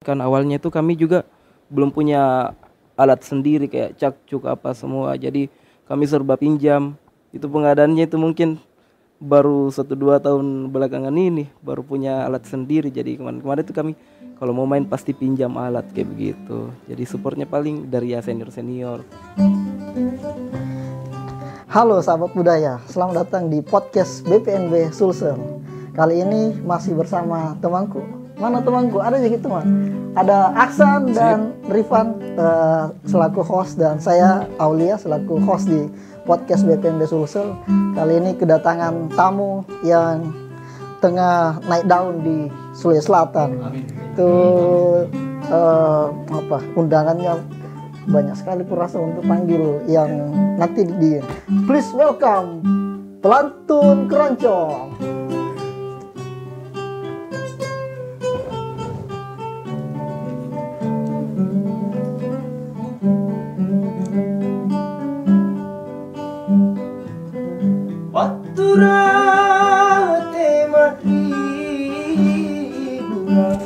Kan awalnya itu kami juga belum punya alat sendiri kayak cakcuk apa semua. Jadi kami serba pinjam. Itu pengadaannya itu mungkin baru 1-2 tahun belakangan ini baru punya alat sendiri. Jadi kemarin-kemarin itu kami kalau mau main pasti pinjam alat kayak begitu. Jadi supportnya paling dari ya senior-senior. Halo sahabat budaya, selamat datang di podcast BPNB Sulsel. Kali ini masih bersama temanku. Mana temanku? Ada juga teman. Ada Aksan dan Rifan selaku host dan saya Aulia selaku host di podcast BPNB Sulsel. Kali ini kedatangan tamu yang tengah naik daun di Sulawesi Selatan. Itu undangannya banyak sekali kurasa untuk panggil yang nanti di please welcome Pelantun Keroncong. Waktu rate mati bulan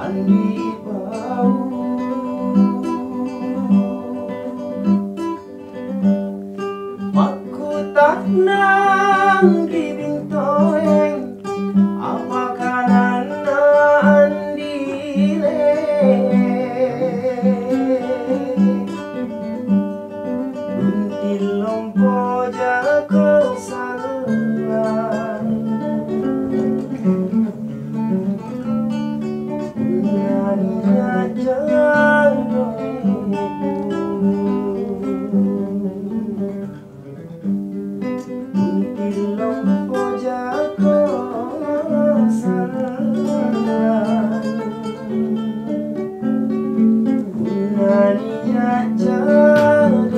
andi bau aku tak nang di bintoeng apa karena andi le buntil lompo jago salah nanya jauh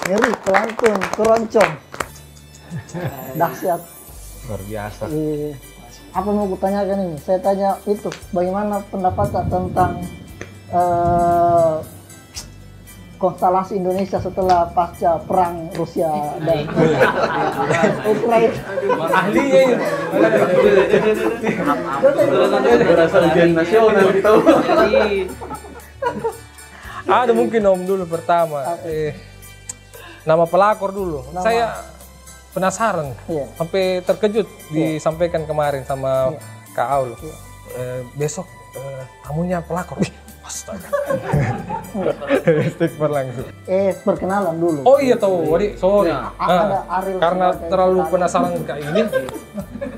Ngeri Pelantun Keroncong. Dahsyat. Luar biasa. Apa mau kutanyakan ini? Saya tanya itu, bagaimana pendapat tentang konstelasi Indonesia setelah pasca perang Rusia dan Ukraina? Ahlinya ini. Berasa ujian nasional gitu. Ada mungkin Om dulu pertama. Nama pelakor dulu. Saya penasaran, sampai terkejut disampaikan kemarin sama Kak Aul. Besok tamunya pelakor. Astaga. Istighfar langsung. Perkenalan dulu. Oh iya tahu, Wadi, sorry. Ada Ariel Karena sebagai- terlalu penasaran kayak ini,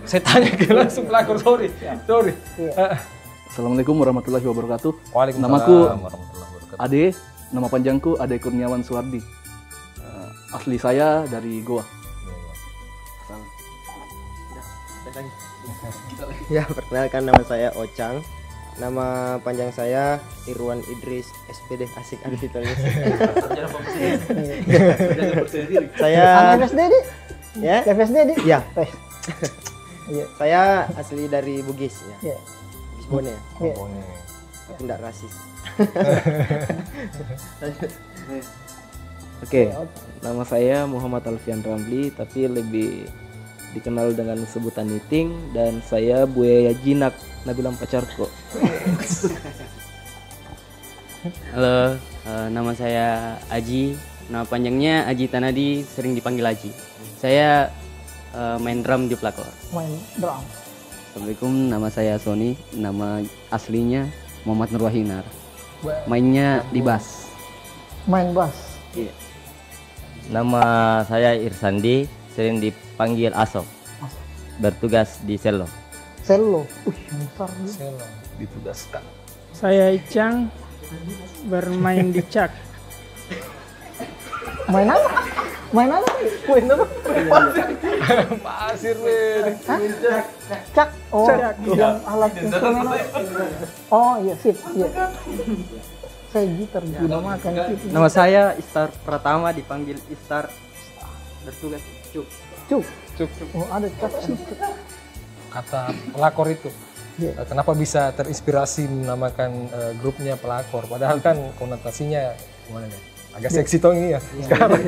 saya tanya ke langsung pelakor, sorry. Assalamualaikum warahmatullahi wabarakatuh. Waalaikumsalam Namaku warahmatullahi wabarakatuh. Ade, nama panjangku Ade Kurniawan Suwardi. Asli saya dari Goa. Ya, perkenalkan nama saya Ocang. Nama panjang saya Irwan Idris SPD. Asik ditulis. Saya Anak FSD, Dik? ya, FSD, Dik? ya. Iya. Saya asli dari Bugis ya. Iya. Bugis Bone. Iya. Tapi enggak rasis. Oke, nama saya Muhammad Alfian Ramli, tapi lebih dikenal dengan sebutan Niting, dan saya Buaya Jinak, Nabilang pacarku. Halo, nama saya Aji. Nama panjangnya Aji Tanadi, sering dipanggil Aji. Saya main drum di pelakor. Main drum. Assalamualaikum, nama saya Sony. Nama aslinya Muhammad Nurwahinar. Mainnya di bass. Main bass. Iya. Nama saya Irsandi, sering dipanggil Aso. Bertugas di Selo. Selo. Besar nih. Ditugaskan. Saya Icang, bermain di cak. Main apa? Main apa? Main apa? Pasir, men. Cak. Oh, yang alat instrumen apa? Oh iya, sip. Iya. Saya gitar dinamakan sip. Nama saya Istar Pratama, dipanggil Istar. Bertugas Cuk. Cuk. Cuk. Oh, ada cak sip. Kata pelakor itu. Iya. Kenapa bisa terinspirasi menamakan grupnya pelakor? Padahal kan konotasinya gimana ya? Agak seksi toh ini ya sekarang.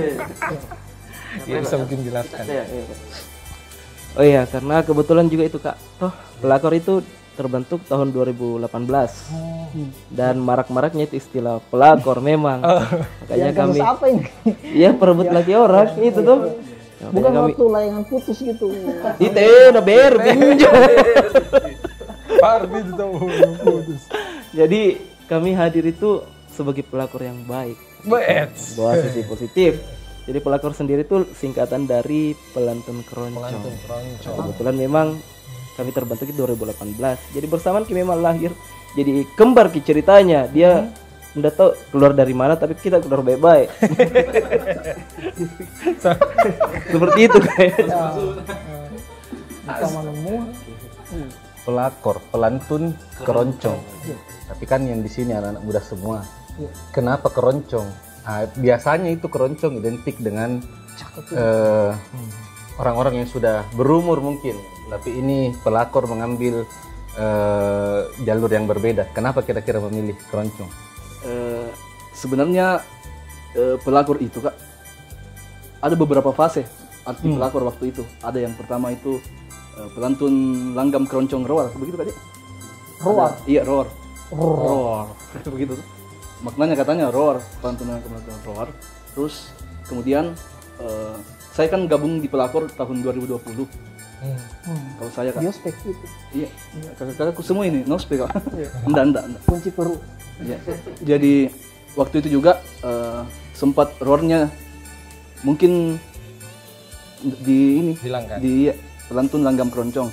Ya, bisa mungkin jelaskan. Oh iya, karena kebetulan juga itu Kak, toh pelakor itu terbentuk tahun 2018 dan marak-maraknya itu istilah pelakor memang. Makanya Yang kami, kasus apa ini? ya perebut lagi orang itu tuh. Makanya Bukan kami, waktu layangan putus gitu. itu udah pinjol. Barbie itu tahu putus. Jadi kami hadir itu sebagai pelakor yang baik, Bets. bawa sisi positif. Jadi pelakor sendiri itu singkatan dari pelantun keroncong. Pelantun keroncong. Kebetulan memang kami terbentuk itu 2018. Jadi bersamaan kami memang lahir. Jadi kembar ki ceritanya. Dia udah tahu keluar dari mana, tapi kita keluar baik-baik. Seperti itu kayaknya. Sama nemu. Pelakor, pelantun, keroncong. Tapi kan yang di sini anak-anak muda semua. Kenapa keroncong? Biasanya itu keroncong identik dengan orang-orang yang sudah berumur mungkin. Tapi ini pelakor mengambil jalur yang berbeda. Kenapa kira-kira memilih keroncong? Sebenarnya pelakor itu Kak, ada beberapa fase arti pelakor waktu itu. Ada yang pertama itu pelantun langgam keroncong roar, begitu Kak? Roar. Iya, roar. Roar. Begitu. Maknanya katanya roar, pelantunan roar. Terus kemudian saya kan gabung di pelakor tahun 2020. Kalau saya Kak. Biospek itu. Iya. Kakak-kakakku semua ini nospek Kak. Enggak. Kunci peru. Ya. Jadi waktu itu juga sempat roarnya mungkin di ini Hilangkan. di pelantun langgam keroncong.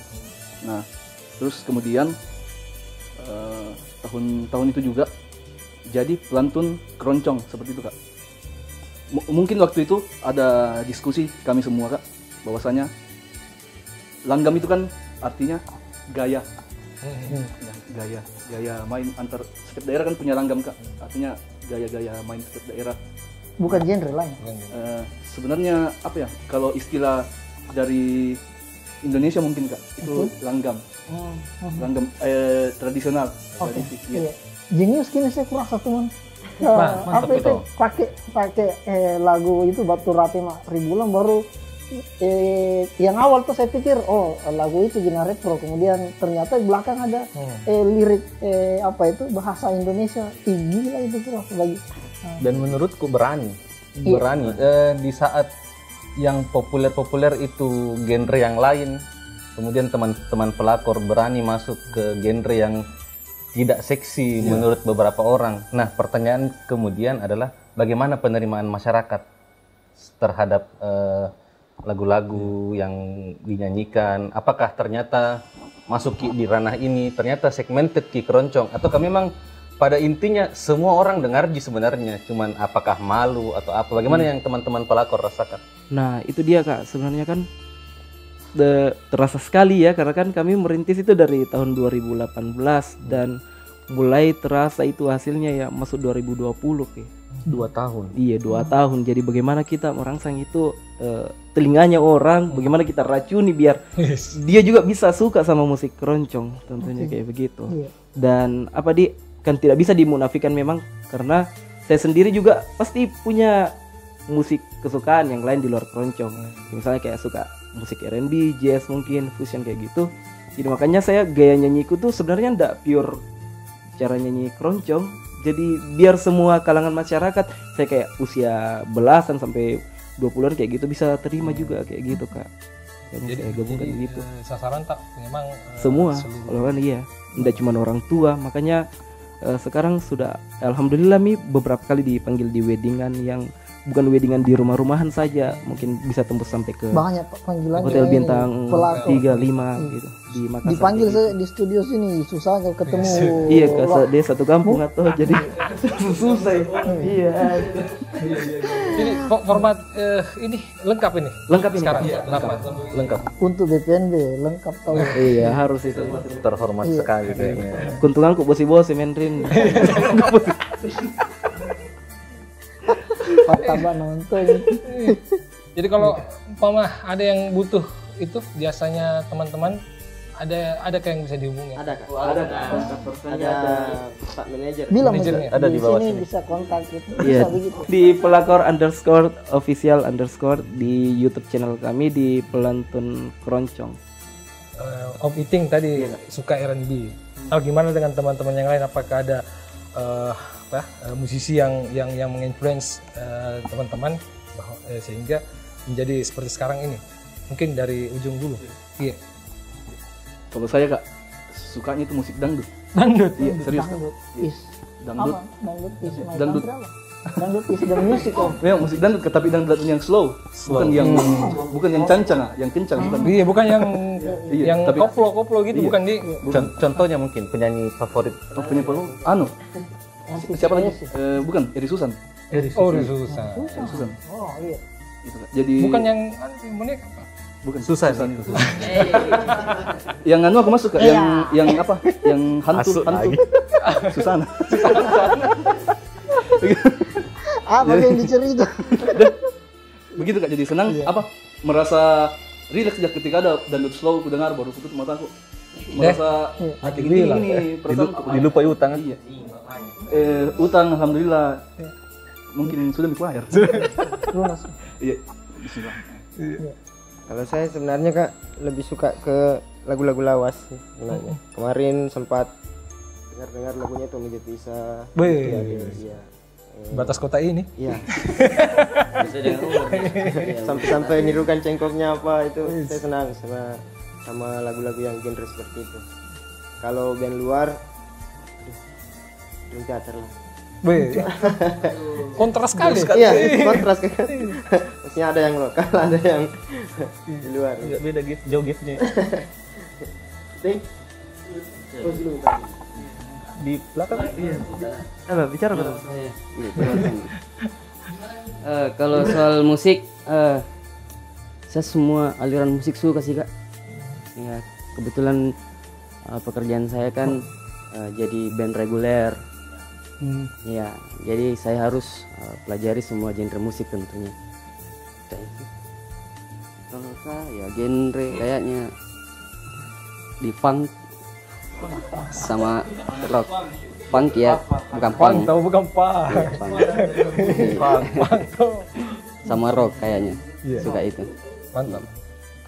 Nah, terus kemudian tahun itu juga jadi pelantun keroncong seperti itu Kak. Mungkin waktu itu ada diskusi kami semua Kak, bahwasanya langgam itu kan artinya gaya. Ya, gaya main antar setiap daerah kan punya langgam Kak, artinya gaya-gaya main setiap daerah. Bukan genre lain. Sebenarnya apa ya, kalau istilah dari Indonesia mungkin Kak, itu langgam. Langgam tradisional. Oke. tradisi, iya. Iya. Jenius kini saya kurasa teman. Mantap Apa itu pakai lagu itu Batu Rapi mah Ribulan baru yang awal tuh saya pikir oh lagu itu genre retro, kemudian ternyata di belakang ada lirik apa itu bahasa Indonesia. Gila itu tuh bagi. Dan menurutku berani. Di saat yang populer itu genre yang lain, kemudian teman-teman pelakor berani masuk ke genre yang tidak seksi menurut beberapa orang. Nah, pertanyaan kemudian adalah bagaimana penerimaan masyarakat terhadap lagu-lagu yang dinyanyikan? Apakah ternyata masuk di ranah ini ternyata segmented ki keroncong, ataukah memang pada intinya semua orang dengar sebenarnya, cuman apakah malu atau apa? Bagaimana yang teman-teman pelakor rasakan? Nah itu dia Kak, sebenarnya kan terasa sekali ya, karena kan kami merintis itu dari tahun 2018 dan mulai terasa itu hasilnya ya masuk 2020 Ki. 2 tahun. Iya 2 tahun. Jadi bagaimana kita merangsang itu telinganya orang, bagaimana kita racuni biar dia juga bisa suka sama musik keroncong, tentunya kayak begitu. Dan apa kan tidak bisa dimunafikan memang, karena saya sendiri juga pasti punya musik kesukaan yang lain di luar keroncong. Misalnya kayak suka musik R&B, jazz mungkin, fusion kayak gitu. Jadi makanya saya gaya nyanyiku tuh sebenarnya ndak pure cara nyanyi keroncong. Jadi biar semua kalangan masyarakat, saya kayak usia belasan sampai 20-an kayak gitu bisa terima juga kayak gitu Kak. Jadi saya gabungkan gitu. Sasaran tak memang semua, kalau kan iya, ndak cuma orang tua. Makanya sekarang sudah alhamdulillah beberapa kali dipanggil di weddingan yang bukan weddingan di rumah-rumahan saja, mungkin bisa tembus sampai ke banyak panggilan hotel bintang 3, 5 gitu di Makassar. Dipanggil gitu. di studio sini susah ketemu. Iya dia satu kampung atau jadi susah. Iya. Ini format ini lengkap ini. Lengkap ini sekarang. Lengkap. Untuk BPNB lengkap tahu. Iya harus itu. Terhormat sekali kayaknya. Kuntunganku bosi-bosi menrin. Tambah nonton. Jadi kalau umpama ada yang butuh itu biasanya teman-teman ada kayak yang bisa dihubungi. Ada Kak. Ada Pak manajer. Bilang Manajernya. Ada di bawah sini sini. bisa kontak gitu. Iya. Bisa begitu. Di pelakor_official_ di YouTube channel kami di Pelantun Keroncong. Om Iting tadi suka R&B. Nah, gimana dengan teman-teman yang lain? Apakah ada musisi yang menginfluence teman-teman sehingga menjadi seperti sekarang ini? Mungkin dari ujung dulu. Iya. Kalau saya Kak, sukanya itu musik dangdut. Dangdut. Iya, serius Kak. Dangdut is. Dangdut. Apa? Dangdut is my Dangdut. country apa? Dangdut is the music om. Memang musik dangdut, tapi dangdut yang slow. Bukan yang cancang, yang kencang bukan. Iya, bukan yang Iya, yang tapi- koplo-koplo gitu, Iya. bukan di Contohnya mungkin penyanyi favorit. Siapa lagi? Bukan, Eri Susan. Oh, susah. Eri Susan. Oh iya. Gitu, Kak. Jadi Bukan yang boneka apa? bukan Susan. itu. Yang aku masuk Kak, yang apa? Yang hantu. Susana. Apa yang dicerita? Begitu Kak, jadi senang merasa rileks sejak ketika ada dangdut slow ku dengar baru tutup mataku. Merasa ini perasaanku. Dilupai utang. Iya. Utang alhamdulillah. Mungkin sudah mikir. Lunas. Iya. Bismillah. Kalau saya sebenarnya Kak lebih suka ke lagu-lagu lawas sih sebenarnya. Kemarin sempat dengar lagunya Tommy Jetisa. Iya. Batas kota ini. Iya. Sampai nirukan cengkoknya apa itu saya senang sama lagu-lagu yang genre seperti itu. Kalau band luar belum teater lah. Kontras sekali. Iya, kontras kan. Maksudnya ada yang lokal, ada yang di luar. Beda gift, jauh giftnya. Ting. Di belakang. Apa bicara betul? Kalau soal musik, saya semua aliran musik suka sih Kak. Ya, kebetulan pekerjaan saya kan jadi band reguler. Ya, jadi saya harus pelajari semua genre musik tentunya. Kalau saya genre kayaknya di funk sama rock. Punk ya, bukan punk. Tahu bukan pak. Sama rock kayaknya. Iya. Suka itu. Mantap.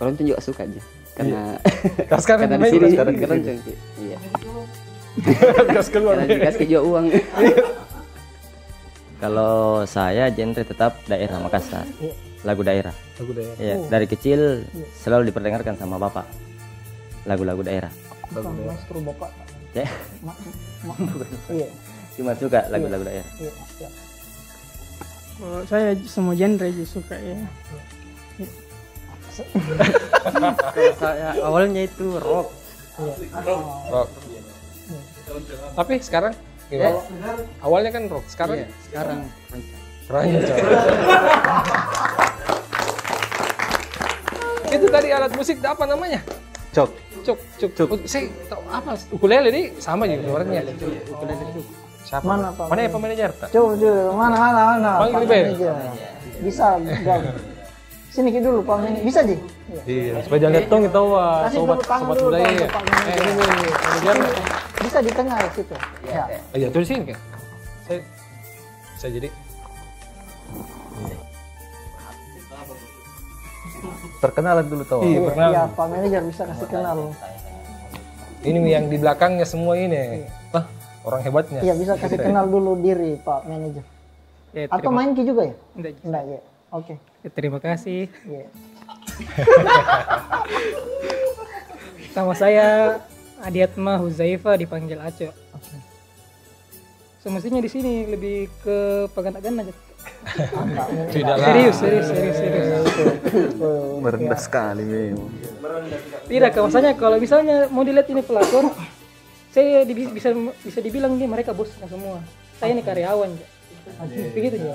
Kalau itu juga suka aja. Karena Sekarang karena di main sini sekarang keroncong sih. Iya. gas keluar. Karena dikasih juga uang. Kalau saya genre tetap daerah Makassar, lagu daerah. Lagu daerah. Ya, dari kecil selalu diperdengarkan sama bapak lagu-lagu daerah. Bukan maestro bapak. Ya, Iya. cuma suka lagu-lagu daerah. Iya. Iya. Kalau saya semua genre aja suka ya. Kalau saya awalnya itu rock. Rock. Tapi sekarang gimana? Awalnya kan rock, sekarang Sekarang keroncong. Itu tadi alat musik apa namanya? Cok. Cuk. Oh, saya tahu apa? Ukulele ini sama juga orangnya. Siapa? Mana, Pak? Mana ya Pak Manajer? Coba mana. Panggil Pak Be. Manajer. Bisa gabung. Sini ke dulu Pak Manajer. Bisa Ji? Iya, supaya jangan lihat dong itu Kasih sobat dulu tangan sobat dulu, budaya. Pak, Pak Manajer. Ini manajer. Bisa di tengah situ. Ya. Iya, tuh di sini kan. Saya jadi Perkenalan dulu toh. Iya, pernah. Iya, Pak Manajer bisa kasih kenal. Ini yang di belakangnya semua ini. Wah, orang hebatnya. Iya, bisa kasih kenal dulu diri Pak Manajer. Ya, Atau main ki juga ya? Enggak, Enggak ya. Oke. terima kasih. Iya. Nama saya Adiatma Huzaifa, dipanggil Aco. Semestinya di sini lebih ke pagana-gana aja. Tidak lah. Serius. Merendah sekali memang. Tidak, maksudnya kalau misalnya mau dilihat ini pelakor, saya bisa dibilang nih mereka bosnya semua. Saya ini karyawan, ya. Begitu ya.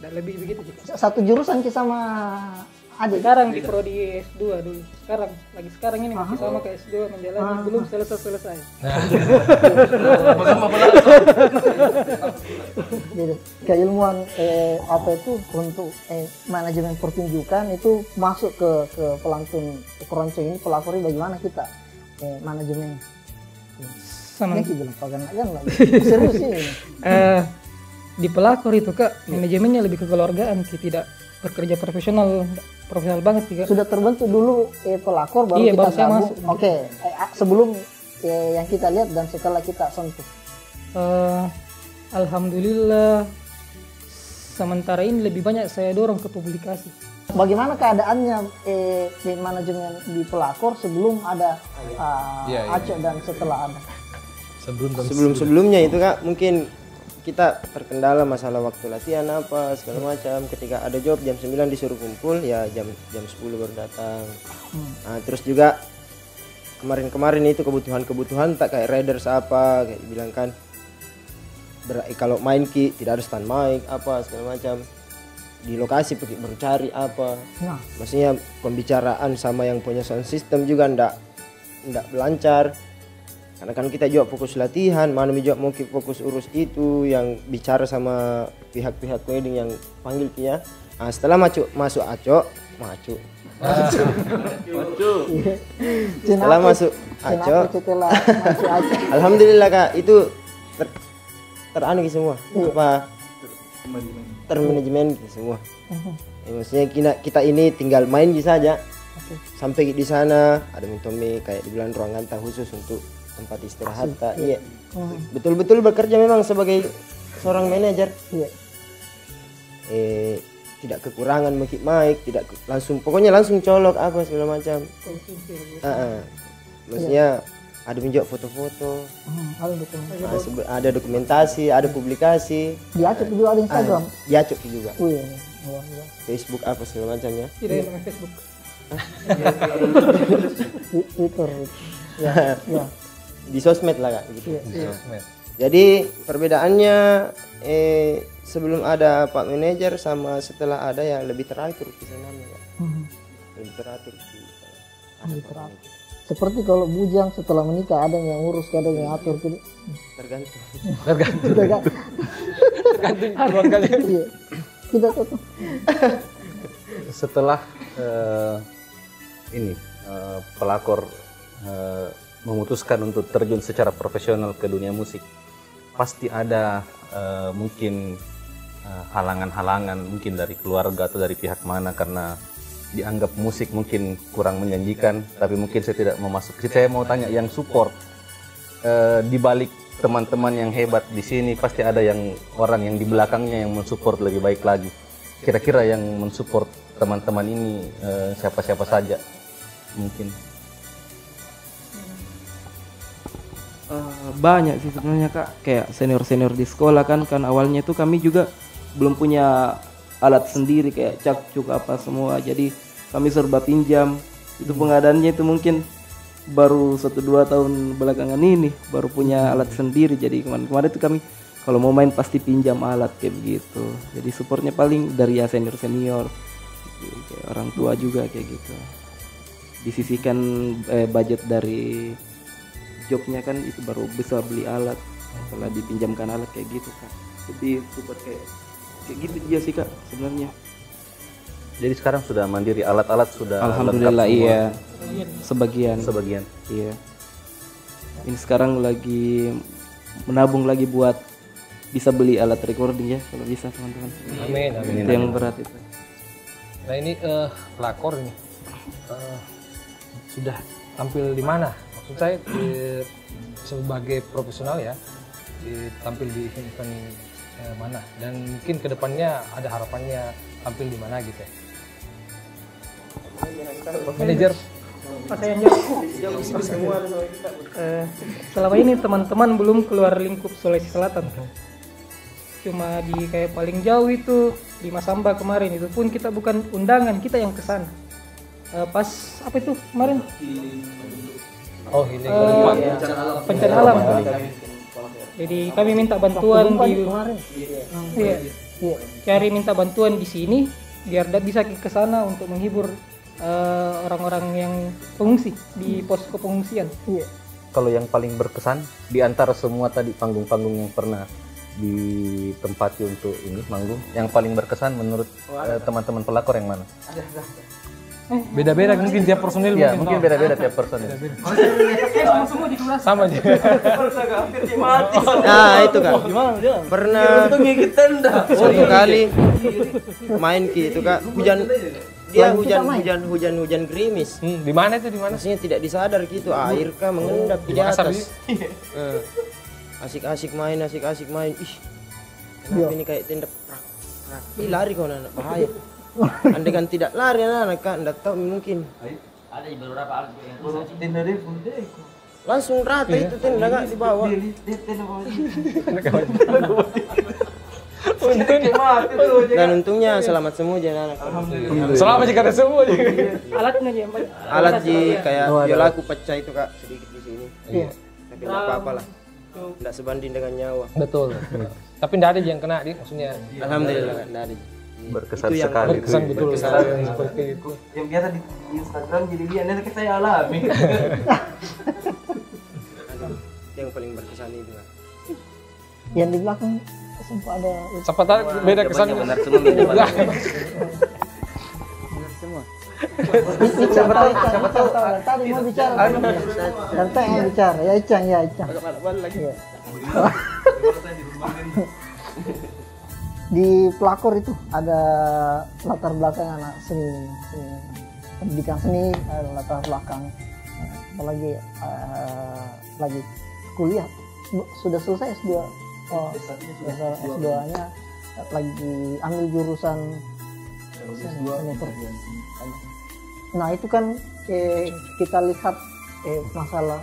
Dan lebih begitu. Ya. Satu jurusan ki sama adik. Sekarang di prodi S2 dulu. Sekarang ini masih sama ke S2 menjalani, belum selesai. Jadi, keilmuan apa itu untuk manajemen pertunjukan itu masuk ke pelantun keroncong ini, pelakor ini bagaimana kita manajemen. Sama. Ini bilang pagan lagi. Serius ini. Di pelakor itu Kak, manajemennya lebih ke kekeluargaan, tidak bekerja profesional banget Kak. Sudah terbentuk dulu pelakor baru Iya, kita baru saya gabung. masuk. Oke, sebelum yang kita lihat dan setelah kita sentuh. Alhamdulillah sementara ini lebih banyak saya dorong ke publikasi. Bagaimana keadaannya manajemen di pelakor sebelum ada Aco dan setelah ada? Sebelumnya itu Kak, mungkin kita terkendala masalah waktu latihan apa segala macam. Ketika ada job jam 9 disuruh kumpul, ya jam 10 baru datang. Nah, terus juga kemarin itu kebutuhan tak kayak riders apa kayak dibilang kan. Kalau main ki tidak ada stand mic apa segala macam. Di lokasi baru cari apa. Nah. Maksudnya pembicaraan sama yang punya sound system juga ndak lancar. Karena kan kita juga fokus latihan, mana juga mau fokus urus itu yang bicara sama pihak-pihak wedding yang panggil ya. Nah, setelah masuk Aco. Setelah masuk Aco. Alhamdulillah Kak, itu teranu semua. Apa? Termanajemen semua. Maksudnya kita ini tinggal main saja. Sampai di sana ada mintomi kayak dibilang ruangan khusus untuk tempat istirahat Kak. Iya. Betul-betul bekerja memang sebagai seorang manajer. Iya. Tidak kekurangan mic, tidak pokoknya langsung colok apa segala macam. Maksudnya ada menjawab foto-foto. Ada dokumentasi, ada publikasi. Di Aco juga ada Instagram. Di Aco juga. Facebook apa segala macam ya. Tidak ada Facebook. Twitter. Ya. Di sosmed lah Kak gitu. Sosmed. Jadi perbedaannya sebelum ada Pak Manajer sama setelah ada ya lebih teratur sebenarnya Kak. Lebih teratur sih. Seperti kalau bujang setelah menikah ada yang ngurus, ada yang atur gitu. Tergantung keluarganya. Iya. Kita tuh. Setelah pelakor memutuskan untuk terjun secara profesional ke dunia musik, pasti ada mungkin halangan-halangan mungkin dari keluarga atau dari pihak mana karena dianggap musik mungkin kurang menjanjikan, tapi mungkin saya tidak mau masuk. Saya mau tanya yang support di balik teman-teman yang hebat di sini pasti ada orang yang di belakangnya yang mensupport lebih baik lagi. Kira-kira yang mensupport teman-teman ini siapa-siapa saja mungkin? Banyak sih sebenarnya Kak, kayak senior di sekolah kan awalnya itu kami juga belum punya alat sendiri kayak cakcuk apa semua, jadi kami serba pinjam. Itu pengadaannya itu mungkin baru 1-2 tahun belakangan ini baru punya alat sendiri, jadi kemarin itu kami kalau mau main pasti pinjam alat kayak begitu. Jadi supportnya paling dari ya senior kayak orang tua juga kayak gitu. Disisihkan budget dari jobnya kan itu baru bisa beli alat setelah dipinjamkan alat kayak gitu Kak. Jadi support kayak gitu aja sih Kak sebenarnya. Jadi sekarang sudah mandiri, alat-alat sudah Alhamdulillah lengkap semua. iya. Sebagian. Iya. Ini sekarang lagi menabung lagi buat bisa beli alat recording ya kalau bisa teman-teman. Amin. Itu yang berat itu. Nah ini pelakor ini sudah tampil di mana? Maksud saya sebagai profesional ya, tampil di event mana? Dan mungkin kedepannya ada harapannya tampil di mana gitu ya? Manajer. Saya yang jawab. Selama ini teman-teman belum keluar lingkup Sulawesi Selatan. Cuma di kayak paling jauh itu di Masamba kemarin, itu pun kita bukan undangan, kita yang kesana. Pas apa itu kemarin? Oh ini bencana alam. Jadi kami minta bantuan di iya. Cari minta bantuan di sini biar bisa ke sana untuk menghibur orang-orang yang pengungsi di posko pengungsian. Iya. Kalau yang paling berkesan di antara semua tadi panggung-panggung yang pernah ditempati untuk ini manggung, yang paling berkesan menurut teman-teman pelakor yang mana? beda-beda mungkin tiap personil Ya, mungkin beda-beda tiap personil. Semua di kelas Sama aja. Nah itu Kak, pernah suatu kali main itu Kak, hujan gerimis. Di mana itu, di mana? Maksudnya tidak disadar gitu, air Kak mengendap di atas. Asik-asik main. Ih, kenapa ini kayak tenda prak. Ih, lari kau anak, bahaya. Andai kan tidak lari anak Kak, enggak tahu mungkin. Ada beberapa alat yang tenda Langsung rata itu tenda Kak di bawah. Dan untungnya selamat semua jangan anak. Selamat jika ada semua. alatnya aja yang paling. Alat kayak biolaku pecah itu Kak sedikit di sini. Iya. Tapi enggak apa-apa lah. Enggak sebanding dengan nyawa. Betul. Tapi enggak ada yang kena dia maksudnya. Alhamdulillah enggak ada. Berkesan Itu yang sekali. Berkesan betul sekali seperti itu. Yang biasa di Instagram jadi dia nanti saya alami. Yang paling berkesan itu Kak. Yang di belakang sempat ada Siapa tahu beda kesan. benar semua beda. siapa tahu tadi mau bicara dan teh mau bicara ya Icang. Iya. Di pelakor itu ada latar belakang anak seni pendidikan seni, ada latar belakang apalagi lagi kuliah sudah selesai S2. S2-nya lagi ambil jurusan seni. Nah itu kan kita lihat masalah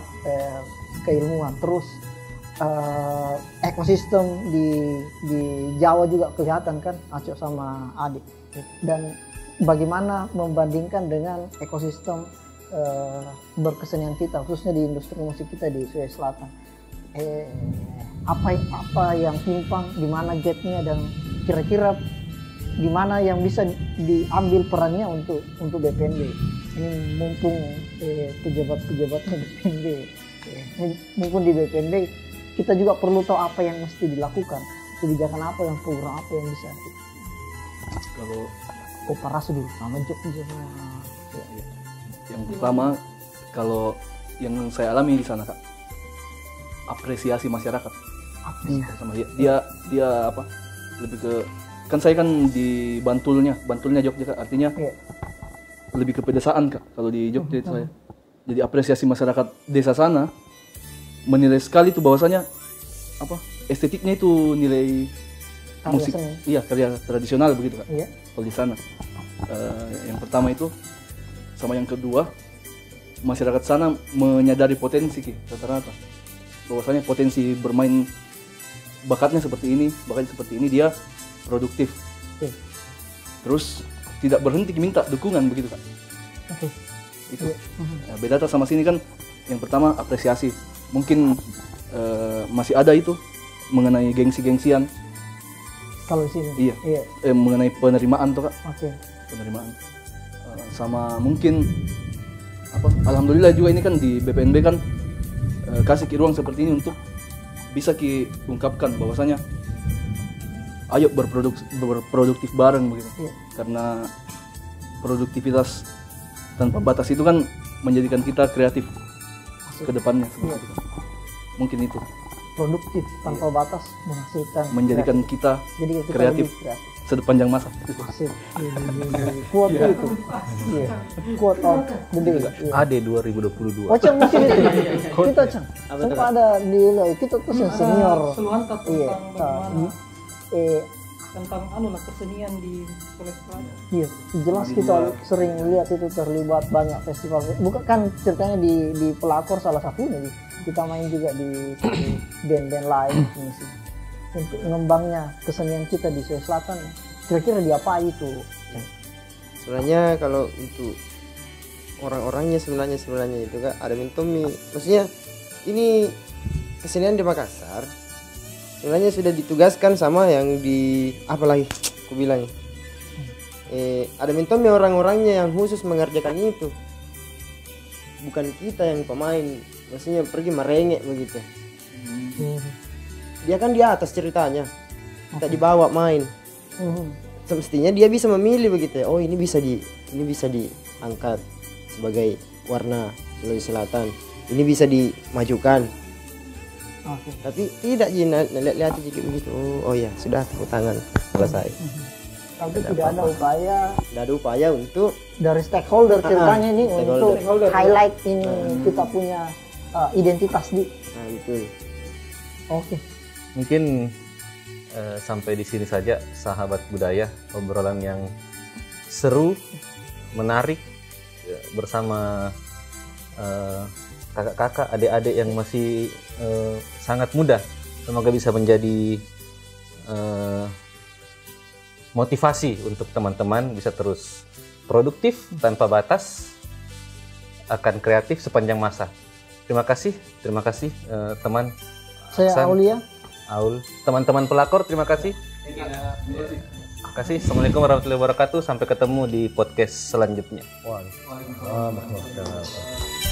keilmuan, terus ekosistem di Jawa juga kelihatan kan, Acok sama Adik. Dan bagaimana membandingkan dengan ekosistem berkesenian kita, khususnya di industri musik kita di Sulawesi Selatan. Apa yang timpang, di mana gapnya, dan kira-kira di mana yang bisa diambil perannya untuk BPNB. Ini mumpung pejabat-pejabatnya BPNB, mumpung di BPNB kita juga perlu tahu apa yang mesti dilakukan, kebijakan apa yang program apa yang bisa. Kalau Koparasi dulu, sama Jok juga. yang pertama, kalau yang saya alami di sana Kak, apresiasi masyarakat sama dia apa, lebih ke, kan saya kan di Bantulnya Jogja Kak, artinya lebih ke pedesaan Kak kalau di Jogja itu saya. Jadi apresiasi masyarakat desa sana menilai sekali tuh bahwasanya apa, estetiknya itu nilai Karya musik, seni. iya karya tradisional begitu Kak. Iya. Kalau di sana yang pertama itu, sama yang kedua, masyarakat sana menyadari potensi Ki, rata-rata bahwasanya potensi bermain bakatnya seperti ini dia produktif. Oke. Terus tidak berhenti minta dukungan begitu Kak. Oke. Itu. Ya, beda sama sini kan yang pertama apresiasi. Mungkin masih ada itu mengenai gengsi-gengsian. Kalau di sini. Iya. Mengenai penerimaan tuh Kak. Oke. Penerimaan. Sama mungkin alhamdulillah juga ini kan di BPNB kan kasih ruang seperti ini untuk bisa ungkapkan bahwasanya ayo berproduktif bareng begitu. Iya. Karena produktivitas tanpa batas itu kan menjadikan kita kreatif ke depannya. Iya. Mungkin itu Produktif tanpa batas menghasilkan menjadikan kita jadi kita kreatif lebih kreatif. sepanjang masa. Asik. Kuat itu. Iya. Kuat out gede. Iya. AD 2022. Ocang mungkin itu. Kita Cang. Sampai ada di kita tuh yang senior. Seluantar Iya. tentang bagaimana tentang kesenian di Sulawesi. Iya, jelas kita sering lihat itu terlibat banyak festival. Bukan kan ceritanya di pelakor salah satunya. Kita main juga di band-band lain sih. Untuk mengembangnya kesenian kita di Sulawesi Selatan. Kira-kira diapa itu? Sebenarnya kalau untuk orang-orangnya sebenarnya itu Kak ada Mintomi. Maksudnya ini kesenian di Makassar sebenarnya sudah ditugaskan sama yang di apalagi aku bilang ada Mintomi orang-orangnya yang khusus mengerjakan itu, bukan kita yang pemain. Maksudnya pergi merengek begitu. Dia kan di atas ceritanya, kita dibawa main. Semestinya dia bisa memilih begitu ya. Oh ini bisa diangkat sebagai warna Sulawesi Selatan, ini bisa dimajukan. Tapi tidak lihat jadi begitu. Oh ya sudah tepuk tangan selesai. Tapi tidak ada upaya untuk dari stakeholder ceritanya ini untuk highlight ini kita punya identitas di. Nah betul. Oke. Mungkin sampai di sini saja sahabat budaya, obrolan yang seru, menarik bersama kakak-kakak, adik-adik yang masih sangat muda. Semoga bisa menjadi motivasi untuk teman-teman bisa terus produktif tanpa batas, akan kreatif sepanjang masa. Terima kasih teman. Saya Aksan, Aulia. Aul, teman-teman pelakor, terima kasih. Terima kasih. Assalamualaikum warahmatullahi wabarakatuh. Sampai ketemu di podcast selanjutnya. Waalaikumsalam warahmatullahi wabarakatuh.